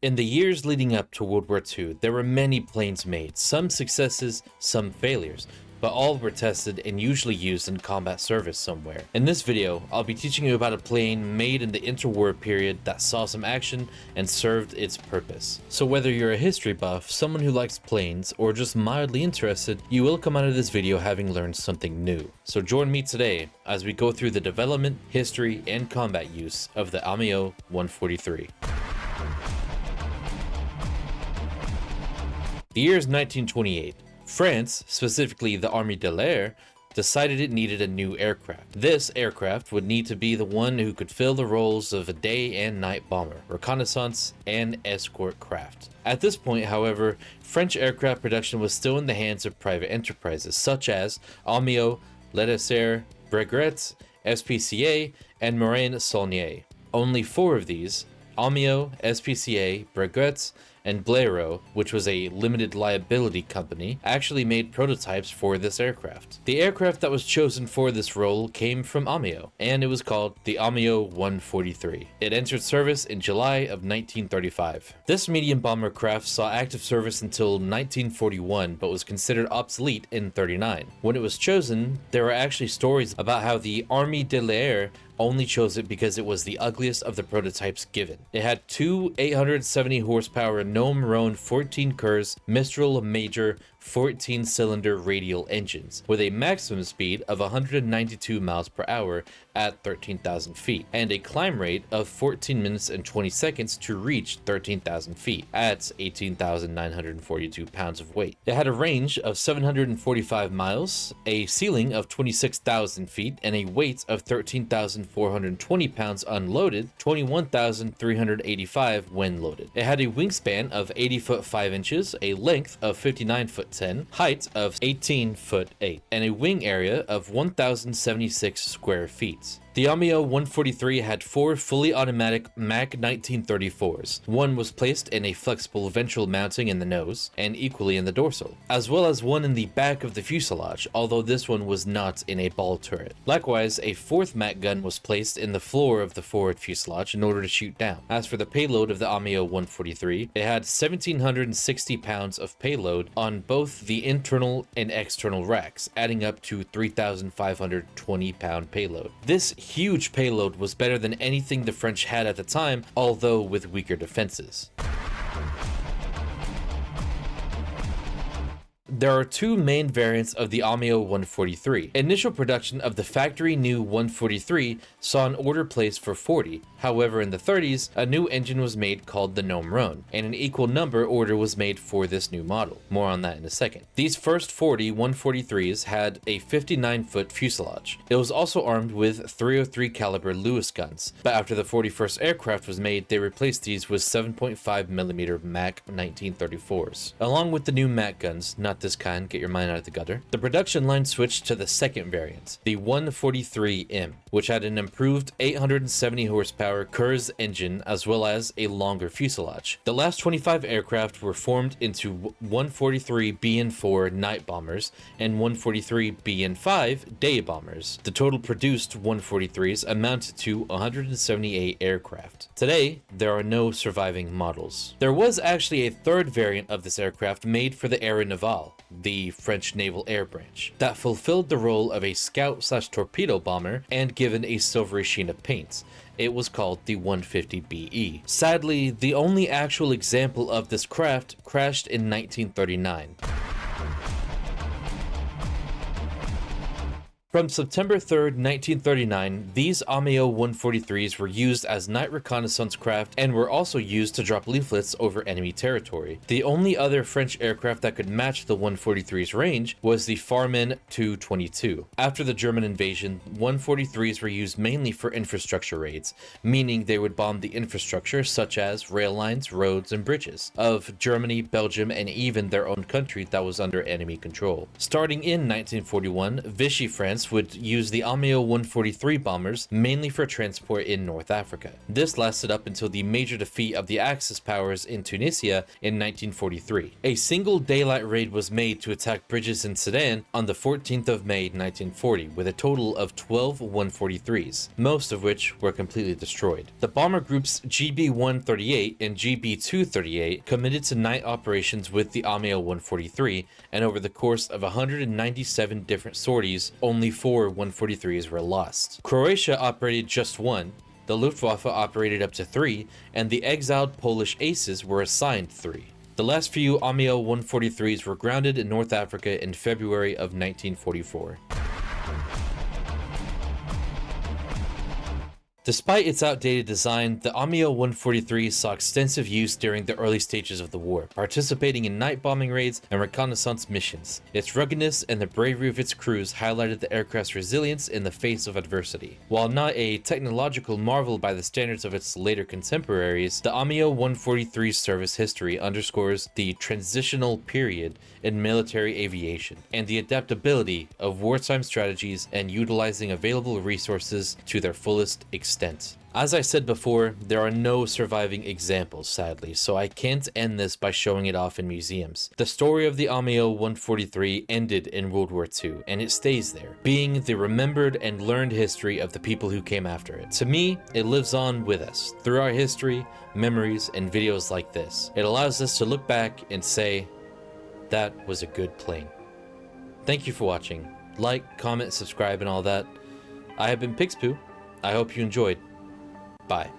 In the years leading up to World War II, there were many planes made, some successes, some failures, but all were tested and usually used in combat service somewhere. In this video, I'll be teaching you about a plane made in the interwar period that saw some action and served its purpose. So whether you're a history buff, someone who likes planes, or just mildly interested, you will come out of this video having learned something new. So join me today as we go through the development, history, and combat use of the Amiot 143. The year is 1928. France, specifically the Armée de l'Air, decided it needed a new aircraft. This aircraft would need to be the one who could fill the roles of a day and night bomber, reconnaissance, and escort craft. At this point, however, French aircraft production was still in the hands of private enterprises such as Amiot, Ledesser, Breguet, SPCA, and Marine-Saulnier. Only 4 of these, Amiot, SPCA, Breguet, and Blériot, which was a limited liability company, actually made prototypes for this aircraft. The aircraft that was chosen for this role came from Amiot, and it was called the Amiot 143. It entered service in July of 1935. This medium bomber craft saw active service until 1941, but was considered obsolete in 1939. When it was chosen, there were actually stories about how the Armée de l'Air only chose it because it was the ugliest of the prototypes given. It had 2 870 horsepower Gnome Rhone 14 Kurs Mistral Major 14-cylinder radial engines with a maximum speed of 192 miles per hour at 13,000 feet and a climb rate of 14 minutes and 20 seconds to reach 13,000 feet at 18,942 pounds of weight. It had a range of 745 miles, a ceiling of 26,000 feet, and a weight of 13,420 pounds unloaded, 21,385 when loaded. It had a wingspan of 80 foot 5 inches, a length of 59 foot 10, height of 18 foot 8, and a wing area of 1,076 square feet. The Amiot 143 had 4 fully automatic Mach 1934s. One was placed in a flexible ventral mounting in the nose, and equally in the dorsal, as well as one in the back of the fuselage, although this one was not in a ball turret. Likewise, a 4th Mach gun was placed in the floor of the forward fuselage in order to shoot down. As for the payload of the Amiot 143, it had 1,760 pounds of payload on both the internal and external racks, adding up to 3,520 pound payload. This huge payload was better than anything the French had at the time, although with weaker defenses. There are 2 main variants of the Amiot 143. Initial production of the factory new 143 saw an order placed for 40. However, in the 30s, a new engine was made called the Gnome Rhone, and an equal number order was made for this new model. More on that in a second. These first 40 143s had a 59-foot fuselage. It was also armed with .303 caliber Lewis guns, but after the 41st aircraft was made, they replaced these with 7.5mm Mach 1934s. Along with the new Mach guns, not this kind, get your mind out of the gutter, the production line switched to the second variant, the 143M, which had an improved 870 horsepower Kurs engine as well as a longer fuselage. The last 25 aircraft were formed into 143 BN4 night bombers and 143 BN5 day bombers. The total produced 143s amounted to 178 aircraft. Today, there are no surviving models. There was actually a 3rd variant of this aircraft made for the Air Naval, the French naval air branch, that fulfilled the role of a scout/torpedo bomber and given a silvery sheen of paint. It was called the 150BE. Sadly, the only actual example of this craft crashed in 1939. From September 3rd, 1939, these Amiot 143s were used as night reconnaissance craft and were also used to drop leaflets over enemy territory. The only other French aircraft that could match the 143's range was the Farman 222. After the German invasion, 143s were used mainly for infrastructure raids, meaning they would bomb the infrastructure such as rail lines, roads, and bridges of Germany, Belgium, and even their own country that was under enemy control. Starting in 1941, Vichy France France would use the Amiot 143 bombers mainly for transport in North Africa. This lasted up until the major defeat of the Axis powers in Tunisia in 1943. A single daylight raid was made to attack bridges in Sudan on the 14th of May 1940 with a total of 12 143s, most of which were completely destroyed. The bomber groups GB-138 and GB-238 committed to night operations with the Amiot 143, and over the course of 197 different sorties, only 4 143s were lost. Croatia operated just one, the Luftwaffe operated up to 3, and the exiled Polish aces were assigned 3. The last few Amiot 143s were grounded in North Africa in February of 1944. Despite its outdated design, the Amiot 143 saw extensive use during the early stages of the war, participating in night bombing raids and reconnaissance missions. Its ruggedness and the bravery of its crews highlighted the aircraft's resilience in the face of adversity. While not a technological marvel by the standards of its later contemporaries, the Amiot 143's service history underscores the transitional period in military aviation and the adaptability of wartime strategies and utilizing available resources to their fullest extent. As I said before, there are no surviving examples, sadly, so I can't end this by showing it off in museums. The story of the Amiot 143 ended in World War II, and it stays there, being the remembered and learned history of the people who came after it. To me, it lives on with us, through our history, memories, and videos like this. It allows us to look back and say, that was a good plane. Thank you for watching. Like, comment, subscribe, and all that. I have been Pigspoo. I hope you enjoyed. Bye.